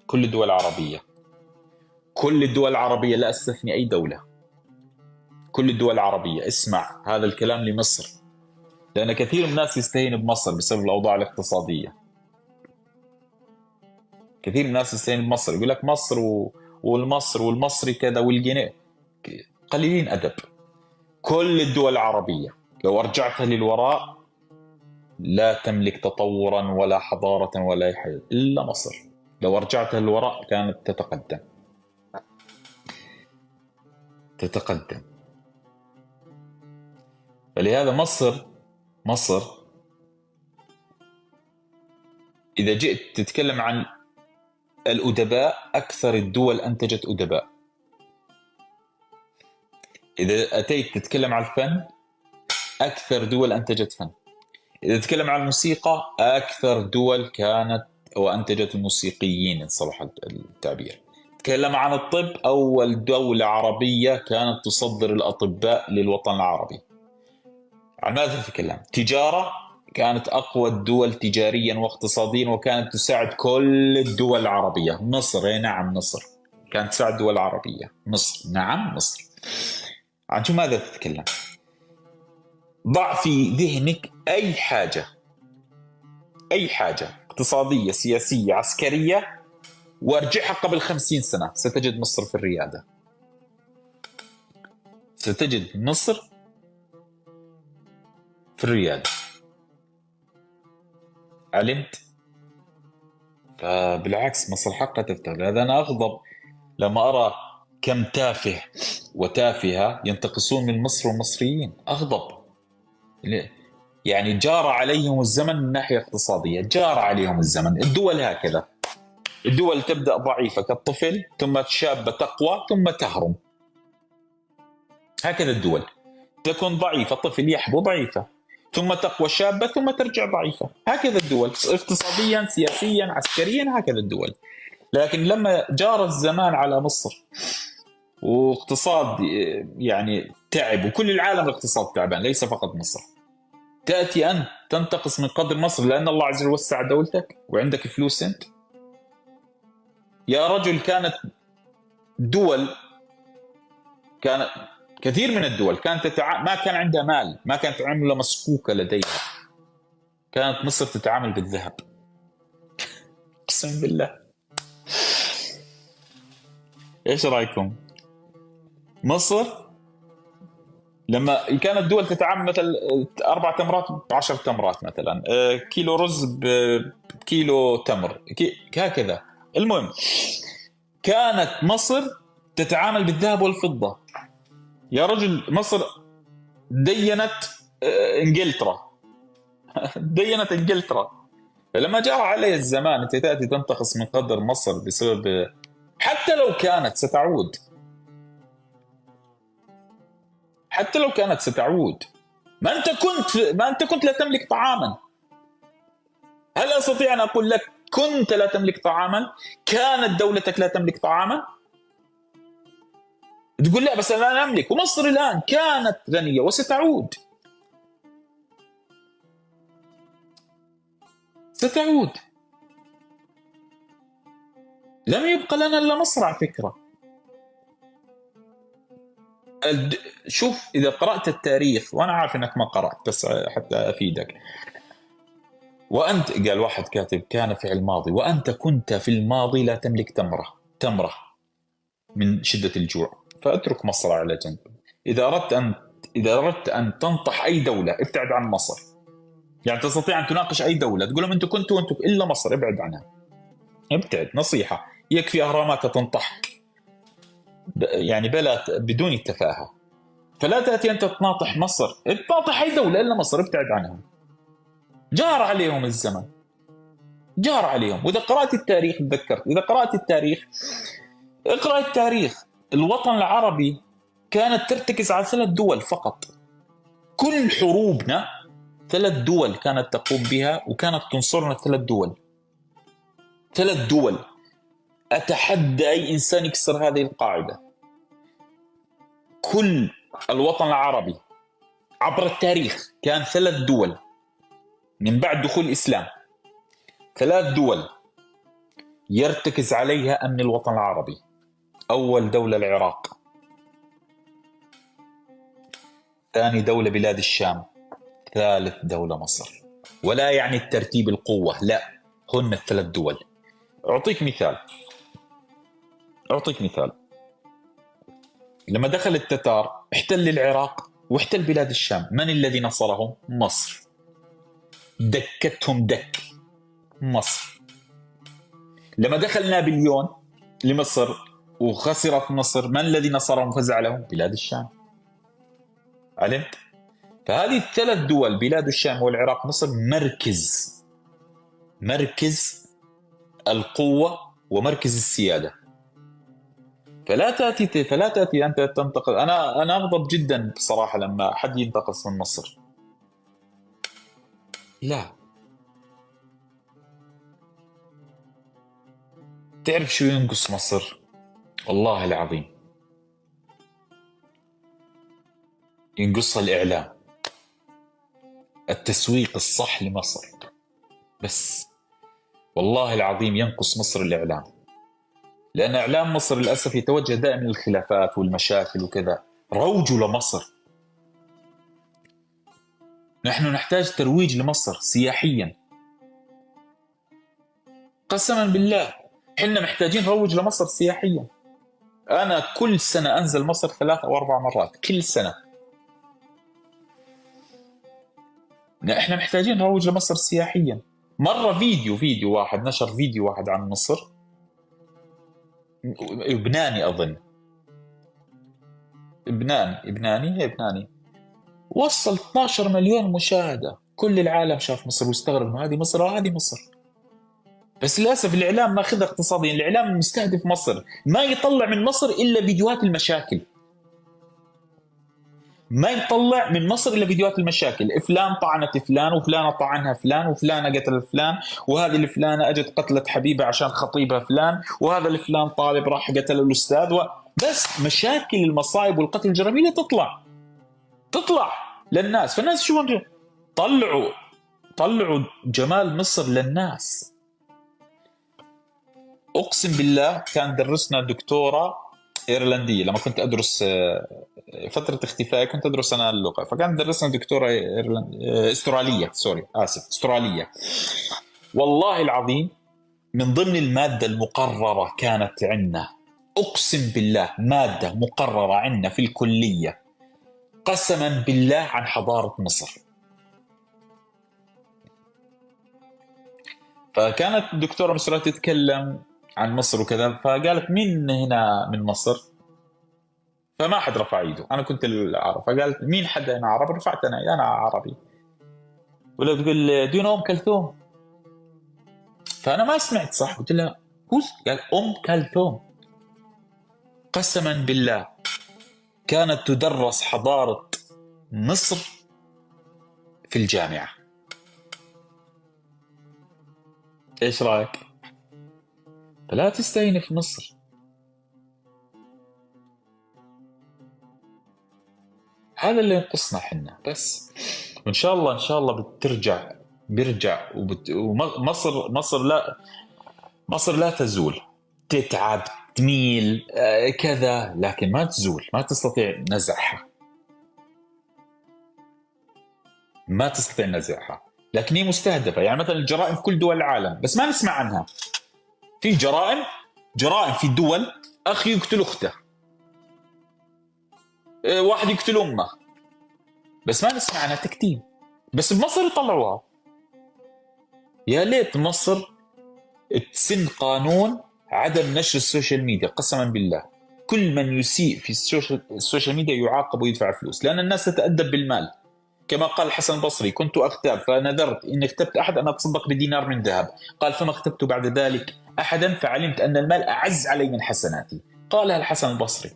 كل الدول العربية، كل الدول العربية لا أستثني أي دولة، كل الدول العربية. اسمع هذا الكلام لمصر، لأن كثير من الناس يستهين بمصر بسبب الأوضاع الاقتصادية. كثير من الناس يستهين بمصر، يقول لك مصر والمصر والمصري كذا والجنيه. قليلين أدب. كل الدول العربية لو رجعتها للوراء لا تملك تطورا ولا حضارة ولا أي حاجة إلا مصر. لو رجعتها للوراء كانت تتقدم. فلهذا مصر إذا جئت تتكلم عن الأدباء، أكثر الدول أنتجت أدباء. إذا أتيت تتكلم عن الفن، أكثر دول أنتجت فن. إذا تتكلم عن الموسيقى، أكثر دول كانت وأنتجت الموسيقيين إن صلح التعبير. تكلم عن الطب، أول دولة عربية كانت تصدر الأطباء للوطن العربي. عن ماذا تتكلم؟ تجارة، كانت أقوى الدول تجاريا واقتصاديا، وكانت تساعد كل الدول العربية. مصر، نعم مصر كانت تساعد الدول العربية. مصر، نعم مصر. عن شو ماذا تتكلم؟ ضع في ذهنك أي حاجة اقتصادية سياسية عسكرية وارجعها قبل 50 سنة، ستجد مصر في الريادة. ستجد مصر في الريادة. علمت؟ فبالعكس مصر حقها تفتخر. هذا أنا أغضب لما أرى كم تافه وتافهة ينتقصون من مصر والمصريين. أغضب. يعني جار عليهم الزمن من ناحية اقتصادية، جار عليهم الزمن. الدول هكذا، الدول تبدأ ضعيفة كالطفل، ثم شابة تقوى، ثم تهرم. هكذا الدول تكون ضعيفة، طفل يحبو ضعيفة، ثم تقوى شابة، ثم ترجع ضعيفة. هكذا الدول اقتصاديا سياسيا عسكريا، هكذا الدول. لكن لما جار الزمان على مصر واقتصاد يعني تعب، وكل العالم الاقتصاد تعبان ليس فقط مصر، تأتي أنت تنتقص من قدر مصر لأن الله عز وجل وسع دولتك وعندك فلوس أنت. يا رجل، كانت دول، كان كثير من الدول كانت ما كان عندها مال، ما كانت عملة مسكوكة لديها، كانت مصر تتعامل بالذهب. اقسم بالله. ايش رايكم؟ مصر لما كانت دول تتعامل مثل 4 تمرات ب10 تمرات مثلا، كيلو رز بكيلو تمر، هكذا. المهم كانت مصر تتعامل بالذهب والفضة. يا رجل، مصر دينت انجلترا. دينت انجلترا. فلما جاء عليه الزمان انت تأتي تنتقص من قدر مصر بسبب، حتى لو كانت ستعود، حتى لو كانت ستعود. ما انت كنت لا تملك طعاما. هل استطيع ان اقول لك كنت لا تملك طعاما؟ كانت دولتك لا تملك طعاما؟ تقول لا بس انا املك. ومصر الان كانت غنيه وستعود. ستعود. لم يبقى لنا الا مصر على فكره. شوف اذا قرات التاريخ، وانا عارف انك ما قرات بس حتى افيدك. وانت، قال واحد كاتب كان في الماضي، وانت كنت في الماضي لا تملك تمره من شده الجوع، فاترك مصر على جنب. اذا اردت ان تنطح اي دوله ابتعد عن مصر. يعني تستطيع ان تناقش اي دوله تقول لهم انتم كنتوا الا مصر ابعد عنها. ابتعد. نصيحه. يكفي اهرامات تنطح يعني بلا بدون التفاهه. فلا تاتي انت تناطح مصر، تناطح اي دوله الا مصر ابتعد عنها. جار عليهم الزمن، جار عليهم. واذا قرات التاريخ تذكرت، اذا قرات التاريخ اقرا التاريخ. الوطن العربي كانت ترتكز على 3 دول فقط. كل حروبنا 3 دول كانت تقوم بها، وكانت تنصرنا 3 دول. 3 دول. أتحدى أي إنسان يكسر هذه القاعدة. كل الوطن العربي عبر التاريخ كان 3 دول من بعد دخول الإسلام. 3 دول يرتكز عليها أمن الوطن العربي. أول دولة العراق، ثاني دولة بلاد الشام، ثالث دولة مصر. ولا يعني الترتيب القوة، لا، هن الثلاث دول. أعطيك مثال. لما دخل التتار احتل العراق واحتل بلاد الشام، من الذي نصرهم؟ مصر. دكتهم دك مصر. لما دخل نابليون لمصر وخسرت مصر، من الذي نصرهم وفزع لهم؟ بلاد الشام. علمت؟ فهذه الثلاث دول، بلاد الشام والعراق مصر، مركز القوة ومركز السيادة. فلا تأتي أنت تنتقد. أنا أغضب جدا بصراحة لما حد ينتقص من مصر. لا، تعرف شو ينقص مصر؟ والله العظيم ينقصها الإعلام، التسويق الصح لمصر. بس والله العظيم ينقص مصر الإعلام، لأن إعلام مصر للأسف يتوجه دائما للخلافات والمشاكل وكذا. روجوا لمصر. نحن نحتاج ترويج لمصر سياحيا، قسما بالله حنا محتاجين نروج لمصر سياحيا. أنا كل سنة أنزل مصر 3 أو 4 مرات كل سنة. احنا محتاجين نروج لمصر سياحيا. مرة فيديو واحد نشر فيديو واحد عن مصر، لبناني أظن، لبناني، وصل 12 مليون مشاهدة. كل العالم شاف مصر واستغرب هذه مصر وهذه مصر. بس للأسف الإعلام ماخذها اقتصاديا. الإعلام مستهدف مصر، ما يطلع من مصر إلا فيديوهات المشاكل. ما يطلع من مصر إلا فيديوهات المشاكل. فلان طعنت فلان، وفلانة طعنها فلان، وفلانة قتل فلان، وهذه الفلانة أجت قتلت حبيبة عشان خطيبها فلان، وهذا الفلان طالب راح قتل الأستاذ بس مشاكل المصايب والقتل الجريمية تطلع للناس. فالناس شو طلعوا جمال مصر للناس. أقسم بالله كان درسنا دكتورة إيرلندية لما كنت أدرس فترة اختفائي، كنت أدرس أنا اللغة، فكان درسنا دكتورة أسترالية. والله العظيم من ضمن المادة المقررة كانت عندنا، أقسم بالله مادة مقررة عندنا في الكلية قسما بالله عن حضارة مصر. فكانت الدكتورة مصرية تتكلم عن مصر وكذا، فقالت مين هنا من مصر؟ فما حد رفع ايده، انا كنت العرب، فقالت مين حد هنا عربي؟ رفعت انا عربي. ولا تقول دون ام كلثوم؟ فانا ما سمعت صح، قلت لها قال ام كلثوم. قسما بالله كانت تدرس حضارة مصر في الجامعة. ايش رايك؟ فلا تستهينف مصر. هذا اللي ينقصنا حنا بس. وان شاء الله بيرجع مصر لا تزول. تتعب تميل كذا، لكن ما تزول، ما تستطيع نزعها. لكن هي مستهدفة. يعني مثلا الجرائم في كل دول العالم بس ما نسمع عنها. في جرائم في دول، أخ يقتل أخته، واحد يقتل أمه، بس ما نسمع عنها تكتيم. بس بمصر يطلعوها. يا ليت مصر تسن قانون عدم نشر السوشيال ميديا. قسما بالله كل من يسيء في السوشيال ميديا يعاقب ويدفع فلوس، لأن الناس تتأدب بالمال. كما قال الحسن البصري: كنت أغتاب فنذرت إن اغتبت أحد أن أتصدق بدينار من ذهب. قال: فما اغتبت بعد ذلك أحدا فعلمت أن المال أعز علي من حسناتي. قالها الحسن البصري.